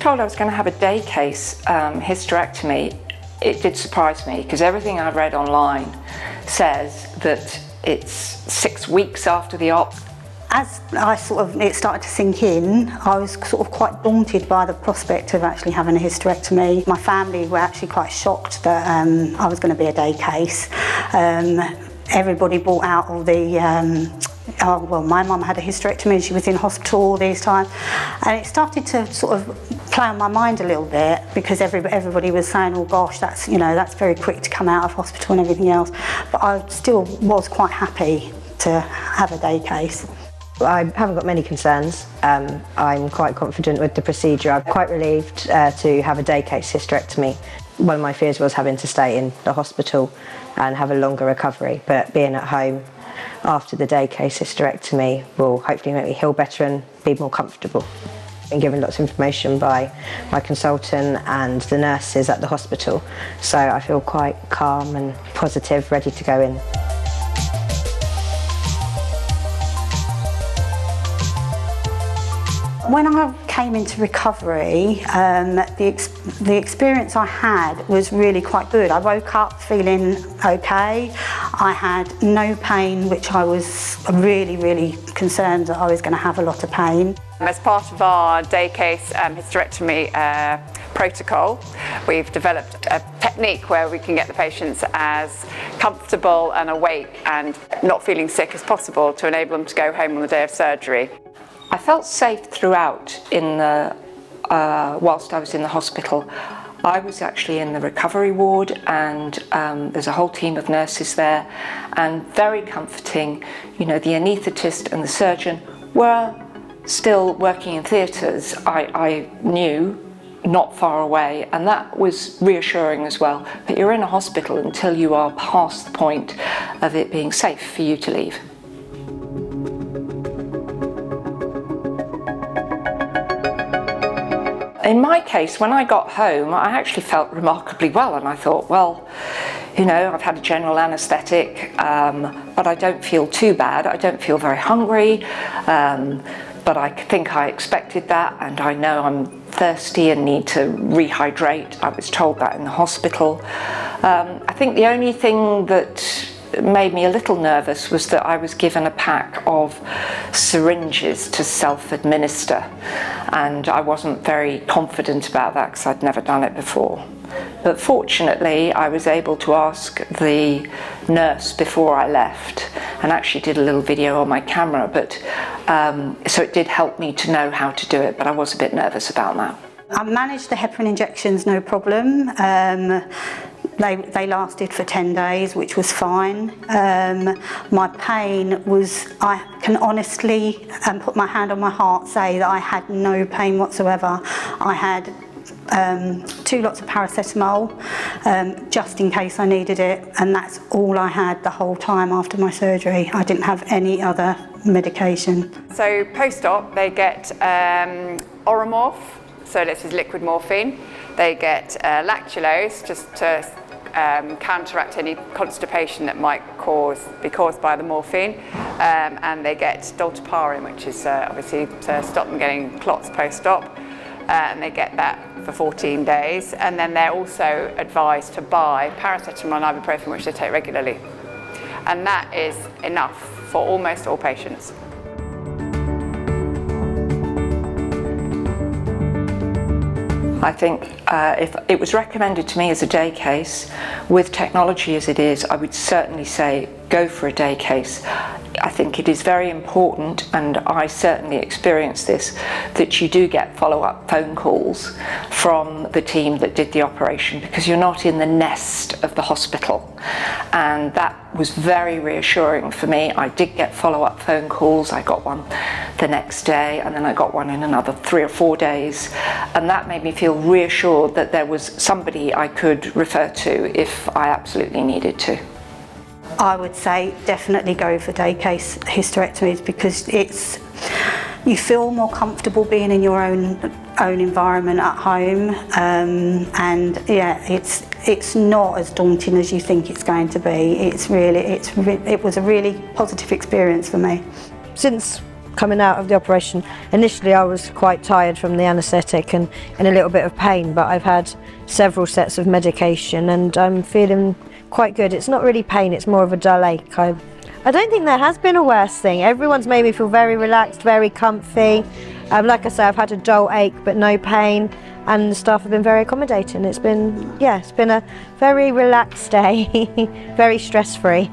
told I was going to have a day case hysterectomy, it did surprise me, because everything I've read online says that it's 6 weeks after the op. As it started to sink in, I was sort of quite daunted by the prospect of actually having a hysterectomy. My family were actually quite shocked that I was going to be a day case. Everybody brought out all the my mum had a hysterectomy and she was in hospital all these times, and it started to sort of play on my mind a little bit, because everybody was saying, oh gosh, that's very quick to come out of hospital and everything else. But I still was quite happy to have a day case. I haven't got many concerns. I'm quite confident with the procedure. I'm quite relieved to have a day case hysterectomy. One of my fears was having to stay in the hospital and have a longer recovery, but being at home after the day case hysterectomy will hopefully make me heal better and be more comfortable. I've been given lots of information by my consultant and the nurses at the hospital, so I feel quite calm and positive, ready to go in. When I came into recovery, the experience I had was really quite good. I woke up feeling okay. I had no pain, which I was really, really concerned that I was going to have a lot of pain. As part of our day case hysterectomy protocol, we've developed a technique where we can get the patients as comfortable and awake and not feeling sick as possible to enable them to go home on the day of surgery. I felt safe throughout whilst I was in the hospital. I was actually in the recovery ward, and there's a whole team of nurses there, and very comforting. You know, the anaesthetist and the surgeon were still working in theatres, I knew, not far away, and that was reassuring as well. But you're in a hospital until you are past the point of it being safe for you to leave. In my case, when I got home, I actually felt remarkably well, and I thought, well, you know, I've had a general anaesthetic, but I don't feel too bad. I don't feel very hungry, but I think I expected that, and I know I'm thirsty and need to rehydrate. I was told that in the hospital. I think the only thing that made me a little nervous was that I was given a pack of syringes to self-administer, and I wasn't very confident about that because I'd never done it before. But fortunately I was able to ask the nurse before I left, and actually did a little video on my camera, but so it did help me to know how to do it, but I was a bit nervous about that. I managed the heparin injections no problem. They lasted for 10 days, which was fine. My pain was, I can honestly put my hand on my heart, say that I had no pain whatsoever. I had 2 lots of paracetamol, just in case I needed it, and that's all I had the whole time after my surgery. I didn't have any other medication. So post-op they get Oromorph, so this is liquid morphine. They get lactulose, just to counteract any constipation that might be caused by the morphine, and they get dolteparin, which is obviously to stop them getting clots post-op, and they get that for 14 days, and then they're also advised to buy paracetamol and ibuprofen, which they take regularly, and that is enough for almost all patients. I think if it was recommended to me as a day case, with technology as it is, I would certainly say go for a day case. I think it is very important, and I certainly experienced this, that you do get follow-up phone calls from the team that did the operation, because you're not in the nest of the hospital. And that was very reassuring for me. I did get follow-up phone calls. I got one the next day, and then I got one in another 3 or 4 days, and that made me feel reassured that there was somebody I could refer to if I absolutely needed to. I would say definitely go for day case hysterectomies, because you feel more comfortable being in your own environment at home, and yeah, it's not as daunting as you think it's going to be. It was a really positive experience for me. Since coming out of the operation, initially I was quite tired from the anaesthetic and in a little bit of pain, but I've had several sets of medication and I'm feeling quite good. It's not really pain, it's more of a dull ache. I don't think there has been a worse thing. Everyone's made me feel very relaxed, very comfy. Like I say, I've had a dull ache but no pain, and the staff have been very accommodating. It's been a very relaxed day, very stress-free.